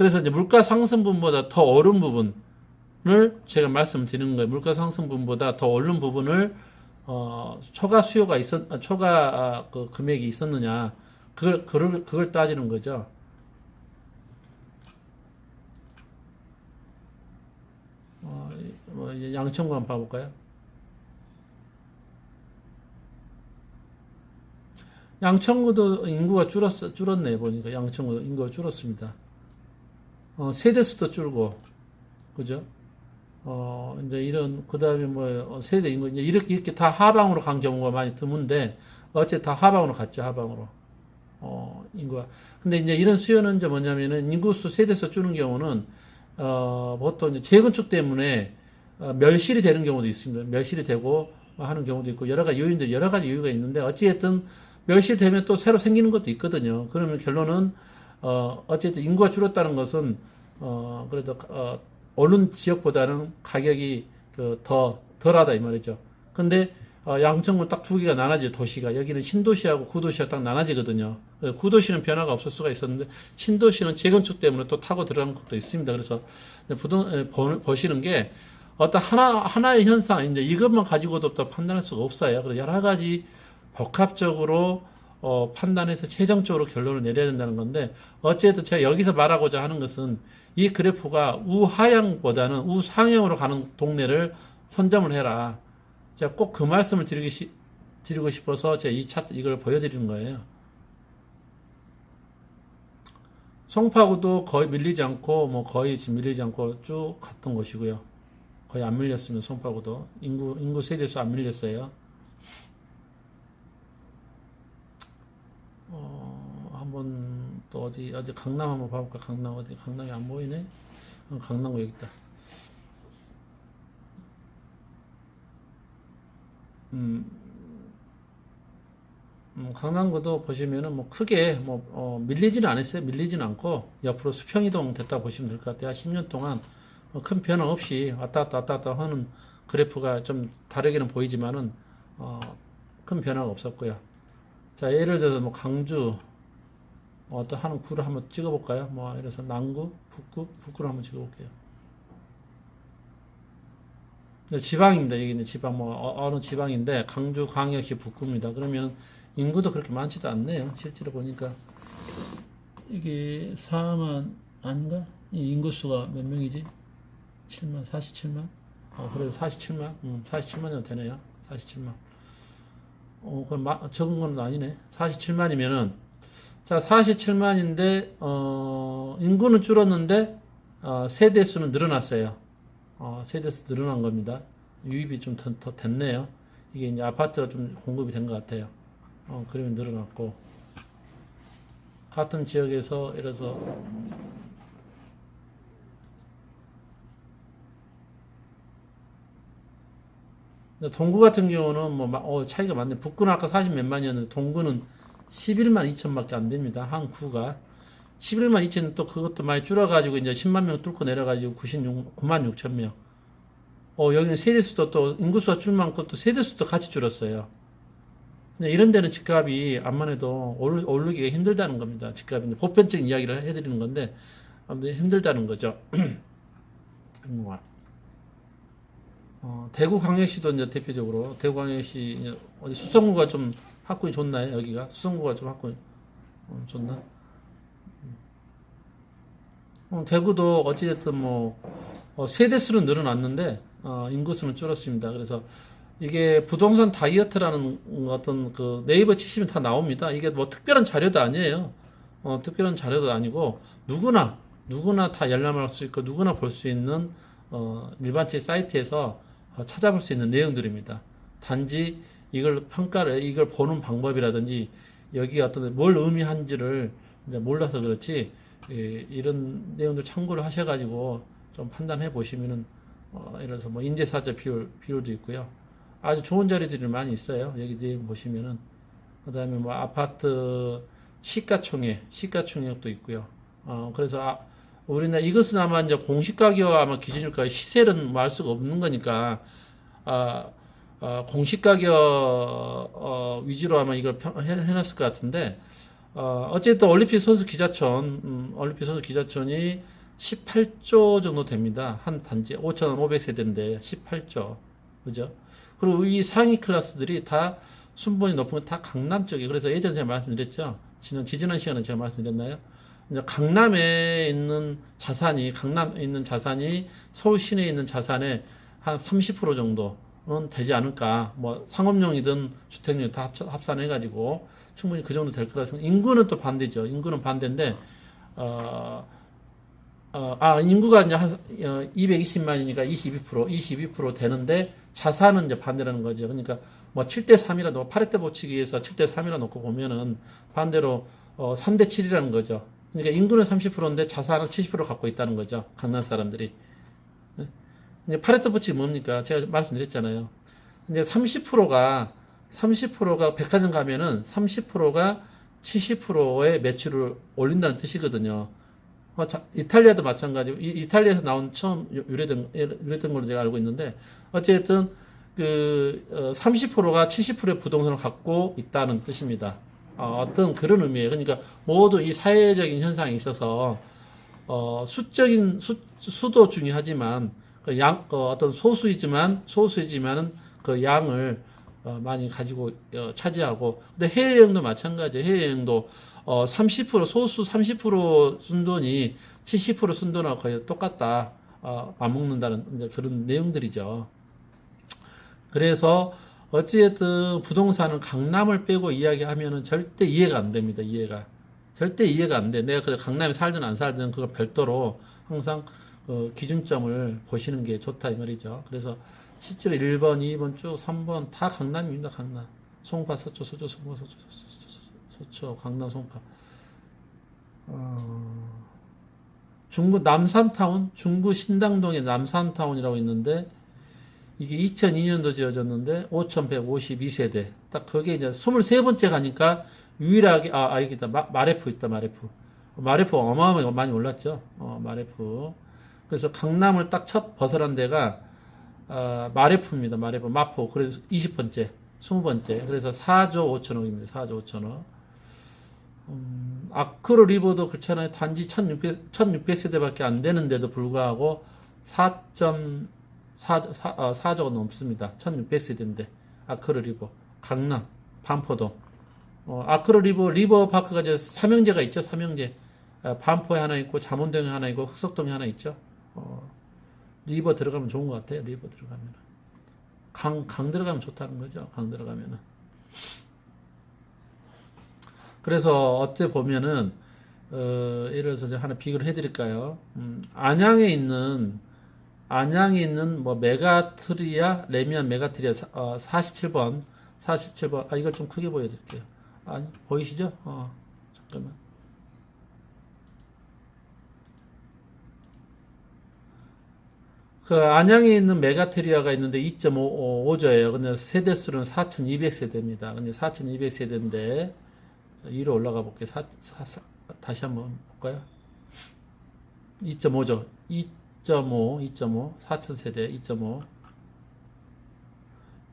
그래서 이제 물가 상승 부분보다 더 오른 부분을 제가 말씀드리는 거예요. 물가 상승 부분보다 더 오른 부분을 초과 수요가 초과 그 금액이 있었느냐, 그걸 따지는 거죠. 양천구 한번 봐볼까요? 양천구도 인구가 줄었네, 보니까. 양천구도 인구가 줄었습니다. 세대수도 줄고, 그죠? 이제 그 다음에 세대 인구, 이제 이렇게 다 하방으로 간 경우가 많이 드문데, 어째 다 하방으로 갔죠, 하방으로. 인구가. 근데 이제 이런 수요는 이제 뭐냐면은, 인구수 세대수 줄는 경우는, 보통 이제 재건축 때문에, 멸실이 되는 경우도 있습니다. 멸실이 되고 하는 경우도 있고, 여러 가지 이유가 있는데, 어찌됐든, 멸실되면 또 새로 생기는 것도 있거든요. 그러면 결론은, 어쨌든 인구가 줄었다는 것은, 그래도, 어느 지역보다는 가격이 덜하다, 이 말이죠. 근데, 양천군 딱 두 개가 나눠져, 도시가. 여기는 신도시하고 구도시가 딱 나눠지거든요. 구도시는 변화가 없을 수가 있었는데, 신도시는 재건축 때문에 또 타고 들어간 것도 있습니다. 그래서, 보시는 게, 어떤 하나의 현상, 이제 이것만 가지고도 또 판단할 수가 없어요. 그래서 여러 가지 복합적으로 판단해서 최종적으로 결론을 내려야 된다는 건데, 어쨌든 제가 여기서 말하고자 하는 것은 이 그래프가 우하향보다는 우상향으로 가는 동네를 선점을 해라. 제가 꼭 그 말씀을 드리고 싶어서 제가 이 차트 이걸 보여드리는 거예요. 송파구도 거의 밀리지 않고 거의 지금 밀리지 않고 쭉 갔던 곳이고요. 거의 안 밀렸으면 송파구도 인구 세대수 안 밀렸어요. 한번 또 어디 강남 한번 봐볼까? 강남이 안 보이네. 강남구 여기 있다. 강남구도 보시면은 크게 밀리지는 않았어요. 밀리지는 않고 옆으로 수평이동 됐다 보시면 될 것 같아요. 10년 동안 큰 변화 없이 왔다 갔다 하는 그래프가 좀 다르게는 보이지만은 큰 변화가 없었고요. 자, 예를 들어서 강주 어떤 하는 구를 한번 찍어볼까요? 예를 들어서 남구, 북구를 한번 찍어볼게요. 지방입니다. 여기는 지방 어느 지방인데 강주, 광역시, 북구입니다. 그러면 인구도 그렇게 많지도 않네요. 실제로 보니까 이게 4만 아닌가? 이 인구수가 몇 명이지? 7만, 47만? 그래서 47만? 47만이면 되네요. 47만. 그럼 적은 건 아니네. 47만이면은, 자, 47만인데, 인구는 줄었는데, 세대수는 늘어났어요. 세대수 늘어난 겁니다. 유입이 좀 더 됐네요. 이게 이제 아파트가 좀 공급이 된 것 같아요. 그러면 늘어났고, 같은 지역에서, 예를 들어서, 동구 같은 경우는 차이가 많네. 북구는 아까 40 몇만이었는데 동구는 11만 2천밖에 안 됩니다. 한 구가 11만 2천 또 그것도 많이 줄어가지고 이제 10만 명 뚫고 내려가지고 9만 6천 명. 여기는 세대수도 또 인구수가 줄 만큼 또 세대수도 같이 줄었어요. 근데 이런 데는 집값이 암만 해도 오르기가 힘들다는 겁니다. 집값이 보편적인 이야기를 해드리는 건데 아무튼 힘들다는 거죠. 대구광역시도 이제 대표적으로 대구광역시 이제 어디 수성구가 좀 학군이 좋나요? 여기가 수성구가 좀 학군이 좋나? 대구도 어찌됐든 세대수는 늘어났는데 인구수는 줄었습니다. 그래서 이게 부동산 다이어트라는 어떤 그 네이버 치시면 다 나옵니다. 이게 특별한 자료도 아니에요. 특별한 자료도 아니고 누구나 다 열람할 수 있고 누구나 볼 수 있는 일반적인 사이트에서 찾아볼 수 있는 내용들입니다. 단지 이걸 보는 방법이라든지 여기 어떤 뭘 의미한지를 몰라서 그렇지 이런 내용들 참고를 하셔가지고 좀 판단해 보시면은 예를 들어서 인재사자 비율도 있고요. 아주 좋은 자료들이 많이 있어요. 여기 내용 보시면은 그 다음에 아파트 시가총액도 있고요. 그래서 우리나라 이것은 아마 이제 공시가격 아마 기준일 거예요. 시세는 알 수가 없는 거니까 공시가격 위주로 아마 이걸 해놨을 것 같은데 어쨌든 올림픽 선수 기자촌, 올림픽 선수 기자촌이 18조 정도 됩니다. 한 단지 5,500세대인데 18조. 그죠? 그리고 이 상위 클래스들이 다 순번이 높은 건 다 강남 쪽에. 그래서 예전에 제가 말씀드렸죠. 지지난 시간에 제가 말씀드렸나요? 이제 강남에 있는 자산이 서울 시내에 있는 자산의 한 30% 정도는 되지 않을까. 뭐 상업용이든 주택용 다 합산해가지고 충분히 그 정도 될 거라 생각. 인구는 또 반대죠. 인구는 반대인데, 인구가 이제 한 220만이니까 22% 되는데 자산은 이제 반대라는 거죠. 그러니까 뭐 7대 3이라 파레토 법칙에서 7대 3이라 놓고 보면은 반대로 3대 7이라는 거죠. 그러니까 인구는 30%인데 자산은 70% 갖고 있다는 거죠. 강남 사람들이. 이제 파레토 법칙이 뭡니까? 제가 말씀드렸잖아요. 이제 30%가 백화점 가면은 30%가 70%의 매출을 올린다는 뜻이거든요. 이탈리아도 마찬가지고, 이탈리아에서 나온 처음 유래된 걸로 제가 알고 있는데, 어쨌든, 30%가 70%의 부동산을 갖고 있다는 뜻입니다. 어떤 그런 의미예요. 그러니까 모두 이 사회적인 현상에 있어서, 수도 중요하지만, 어떤 소수이지만은 그 양을, 많이 가지고, 차지하고, 근데 해외여행도 마찬가지예요. 해외여행도, 30% 순돈이 70% 순돈하고 거의 똑같다. 맞먹는다는 이제 그런 내용들이죠. 그래서 어찌됐든 부동산은 강남을 빼고 이야기하면은 절대 이해가 안 됩니다. 절대 이해가 안 돼. 내가 그 강남에 살든 안 살든 그거 별도로 항상 기준점을 보시는 게 좋다 이 말이죠. 그래서 실제로 1번, 2번 쭉 3번 다 강남입니다. 강남. 송파, 서초, 강남, 송파. 중구 남산타운, 중구 신당동에 남산타운이라고 있는데, 이게 2002년도 지어졌는데, 5,152세대. 딱 그게 이제 23번째 가니까, 유일하게, 여기 있다. 마레프 있다, 마레프. 마레프 어마어마하게 많이 올랐죠. 마레프. 그래서 강남을 딱 첫 벗어난 데가, 마레프입니다. 마레프, 마포. 그래서 20번째, 20번째. 그래서 4조 5천억입니다. 4조 5천억. 아크로 리버도 그렇잖아요. 단지 1600세대밖에 안 되는데도 불구하고 4.4조가 넘습니다. 1600세대인데. 아크로 리버. 강남, 반포동. 아크로 리버 파크가 이제 삼형제가 있죠. 삼형제. 반포에 하나 있고, 잠원동에 하나 있고, 흑석동에 하나 있죠. 리버 들어가면 좋은 것 같아요. 리버 들어가면. 강 들어가면 좋다는 거죠. 강 들어가면은. 그래서 어떻게 보면은 예를 들어서 하나 비교를 해드릴까요? 안양에 있는 뭐 메가트리아 레미안 메가트리아 47번 이걸 좀 크게 보여드릴게요. 아니 보이시죠? 잠깐만. 그 안양에 있는 메가트리아가 있는데 2.5조예요. 근데 세대수는 4,200세대입니다. 근데 4,200세대인데 위로 올라가 볼게요. 다시 한번 볼까요? 2.5조. 2.5, 4,000세대, 2.5.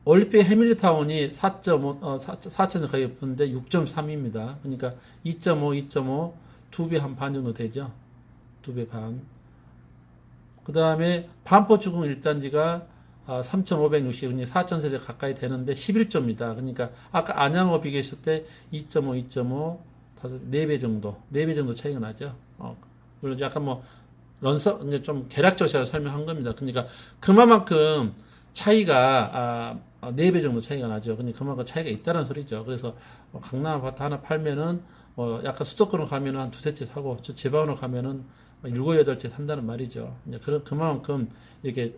올림픽 해밀리타운이 4,000 거의 없는데 6.3입니다. 그러니까 2.5, 2배 한 반 정도 되죠. 2배 반. 그 다음에 반포주공 1단지가 3,560, 4,000세대 가까이 되는데 11조입니다. 그러니까 아까 안양하고 비교했을 때 2.5, 4배 정도 차이가 나죠. 물론 약간 뭐 이제 좀 계략적으로 설명한 겁니다. 그러니까 그만큼 차이가 4배 정도 차이가 나죠. 그러니까 그만큼 차이가 있다는 소리죠. 그래서 강남 아파트 하나 팔면은 약간 수도권으로 가면은 한 두세 채 사고 저 지방으로 가면은 7, 8채 산다는 말이죠. 그만큼 이렇게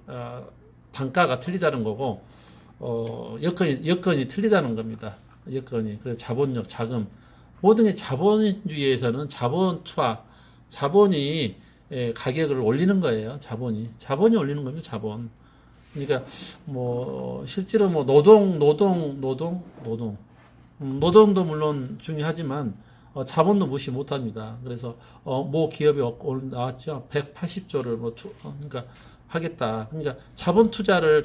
단가가 틀리다는 거고, 여건이 틀리다는 겁니다. 여건이. 그래서 자본력, 자금. 모든 게 자본주의에서는 자본이 가격을 올리는 거예요. 자본이 올리는 겁니다. 자본. 그러니까, 실제로 노동도 물론 중요하지만, 자본도 무시 못 합니다. 그래서, 기업이 오늘 나왔죠. 180조를 그러니까, 하겠다. 그러니까 자본 투자를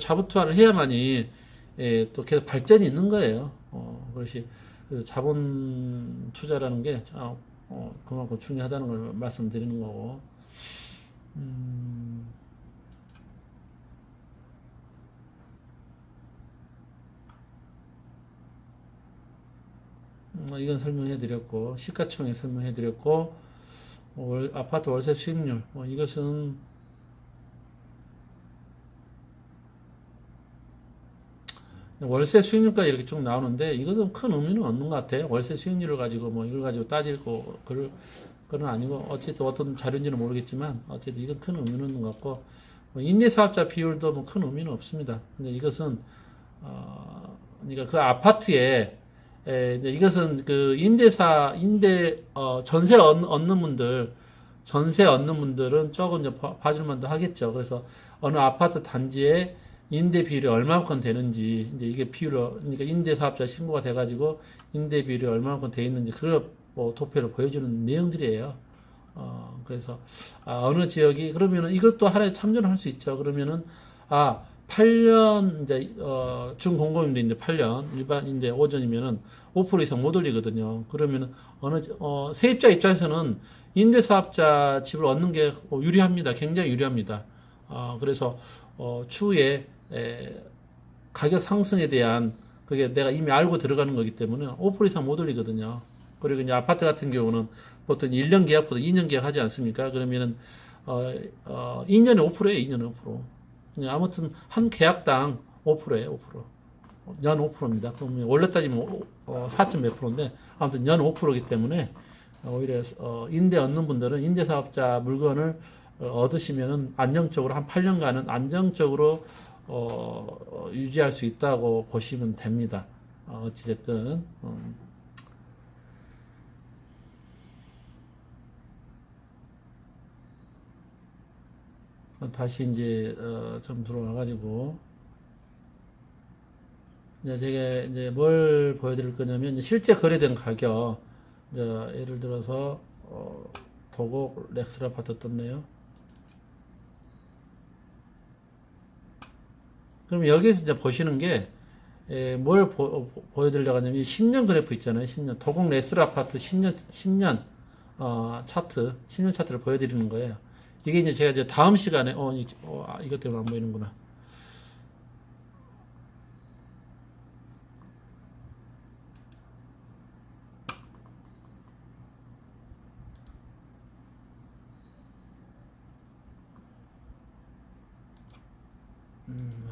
해야만이 또 계속 발전이 있는 거예요. 그래서 자본 투자라는 게 그만큼 중요하다는 걸 말씀드리는 거고. 이건 설명해 드렸고, 시가총액 설명해 드렸고, 아파트 월세 수익률, 이것은 월세 수익률까지 이렇게 쭉 나오는데, 이것은 큰 의미는 없는 것 같아요. 월세 수익률을 가지고 이걸 가지고 따지고 그건 아니고, 어쨌든 어떤 자료인지는 모르겠지만, 어쨌든 이건 큰 의미는 없는 것 같고, 임대사업자 비율도 큰 의미는 없습니다. 근데 이것은 그러니까 그 아파트에 이것은 그 전세 얻는 분들은 조금 이제 봐줄 만도 하겠죠. 그래서 어느 아파트 단지에 임대 비율이 얼마만큼 되는지, 이제 이게 그러니까 임대 사업자 신고가 돼가지고 임대 비율이 얼마만큼 돼 있는지, 그걸 도표로 보여주는 내용들이에요. 그래서, 어느 지역이, 그러면은 이것도 하나의 참조를 할 수 있죠. 그러면은, 8년, 이제, 준공공임대인데 8년, 일반인데 오전이면은 5% 이상 못 올리거든요. 그러면은, 세입자 입장에서는 임대사업자 집을 얻는 게 유리합니다. 굉장히 유리합니다. 그래서, 추후에, 가격 상승에 대한, 그게 내가 이미 알고 들어가는 거기 때문에 5% 이상 못 올리거든요. 그리고 이제 아파트 같은 경우는 보통 1년 계약보다 2년 계약 하지 않습니까? 그러면은, 2년에 5%예요, 2년에 5%. 아무튼, 한 계약당 5%예요, 5%. 연 5%입니다. 그럼 원래 따지면 4점 몇 프로인데, 아무튼 연 5%이기 때문에, 오히려, 임대 얻는 분들은 임대사업자 물건을 얻으시면은 안정적으로 한 8년간은 안정적으로, 유지할 수 있다고 보시면 됩니다. 어찌됐든, 다시 이제 좀 들어와가지고 이제 제가 이제 뭘 보여드릴 거냐면, 이제 실제 거래된 가격, 이제 예를 들어서 도곡 렉스라 아파트 떴네요. 그럼 여기서 이제 보시는 게 뭘 보여드리려고 하냐면, 10년 그래프 있잖아요. 10년 도곡 렉스라 아파트 10년 차트, 10년 차트를 보여드리는 거예요. 이게 이제 제가 이제 다음 시간에, 이것 때문에 안 보이는구나. 아니고요.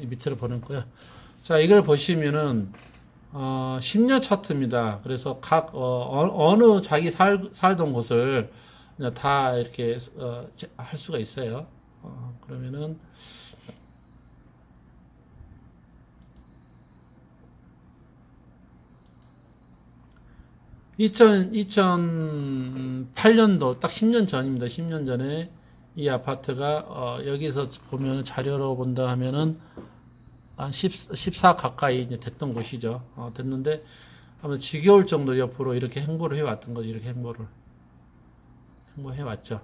이 밑으로 보낼 거야. 자, 이걸 보시면은, 10년 차트입니다. 그래서 어느 자기 살던 곳을 그냥 다 이렇게, 할 수가 있어요. 그러면은, 2008년도 딱 10년 전입니다. 10년 전에 이 아파트가, 여기서 보면 자료로 본다 하면은 한 14 가까이 이제 됐던 곳이죠. 됐는데 아마 지겨울 정도 옆으로 이렇게 행보를 해왔던 거죠. 이렇게 행보해 왔죠.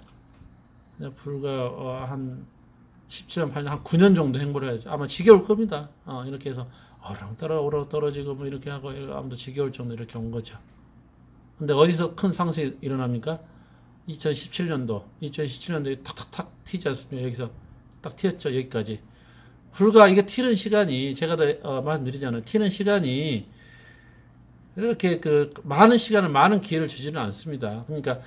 불과 한 17년, 8년, 한 9년 정도 행보를 해야죠. 아마 지겨울 겁니다. 이렇게 해서 오르락 떨어지고 뭐 이렇게 하고 아무도 지겨울 정도 이렇게 온 거죠. 근데 어디서 큰 상승이 일어납니까? 2017년도에 탁탁탁 튀지 않습니까? 여기서 딱 튀었죠. 여기까지. 불과 이게 튀는 시간이, 제가 말씀드리잖아요. 튀는 시간이 이렇게 많은 시간을, 많은 기회를 주지는 않습니다. 그러니까,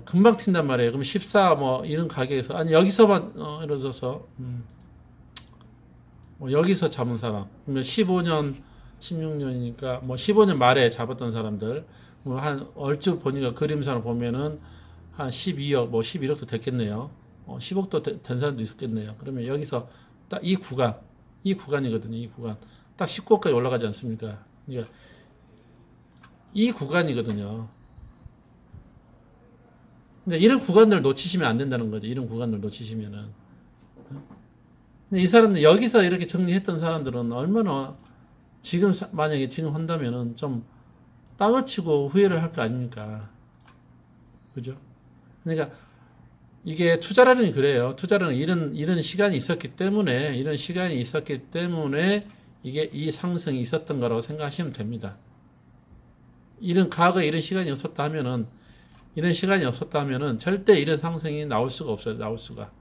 금방 튄단 말이에요. 그럼 14 이런 가격에서, 아니, 여기서만, 예를 들어서, 여기서 잡은 사람, 그러면 15년, 16년이니까, 15년 말에 잡았던 사람들, 한, 얼추 보니까 그림상을 보면은, 한 12억, 11억도 됐겠네요. 10억도 된 사람도 있었겠네요. 그러면 여기서 딱 이 구간이거든요. 이 구간. 딱 19억까지 올라가지 않습니까? 그러니까 이 구간이거든요. 근데 이런 구간들을 놓치시면 안 된다는 거죠. 이런 구간을 놓치시면은. 근데 이 사람들 여기서 이렇게 정리했던 사람들은 얼마나 지금 만약에 지금 한다면은 좀 땅을 치고 후회를 할 거 아닙니까? 그죠? 그러니까 이게 투자라는 게 그래요. 투자라는 이런 시간이 있었기 때문에 이게 이 상승이 있었던 거라고 생각하시면 됩니다. 과거에 이런 시간이 없었다면은 절대 이런 상승이 나올 수가 없어요. 나올 수가.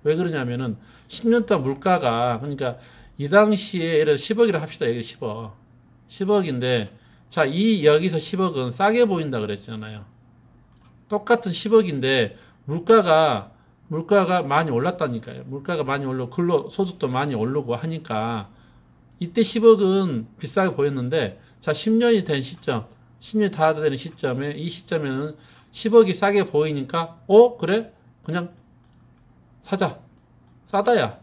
왜 그러냐면은 10년 동안 물가가 그러니까 이 당시에 예를 들어 10억이라 합시다. 여기 10억. 10억인데 자, 여기서 10억은 싸게 보인다 그랬잖아요. 똑같은 10억인데 물가가 많이 올랐다니까요. 물가가 많이 올르고 근로소득도 많이 오르고 하니까 이때 10억은 비싸게 보였는데 자, 10년이 된 시점, 10년이 다 되는 시점에 이 시점에는 10억이 싸게 보이니까 그래? 그냥 사자. 싸다야.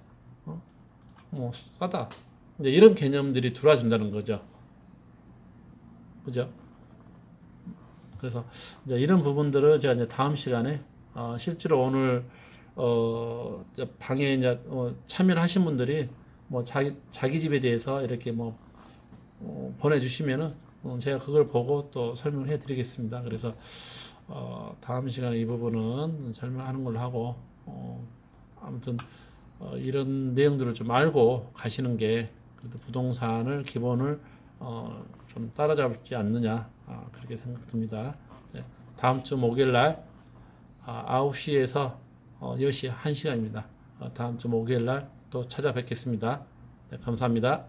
싸다. 이제 이런 개념들이 들어와준다는 거죠. 그죠? 그래서 이제 이런 부분들을 제가 이제 다음 시간에 실제로 오늘 방에 이제 참여를 하신 분들이 뭐 자기 집에 대해서 이렇게 뭐 보내주시면은 제가 그걸 보고 또 설명을 해드리겠습니다. 그래서 다음 시간에 이 부분은 설명하는 걸로 하고 아무튼 이런 내용들을 좀 알고 가시는 게 그래도 부동산을 기본을 좀 따라잡지 않느냐 그렇게 생각됩니다. 네, 다음 주 목요일 날 9시에서 10시 1시간입니다. 다음 주 목요일 날 또 찾아뵙겠습니다. 네, 감사합니다.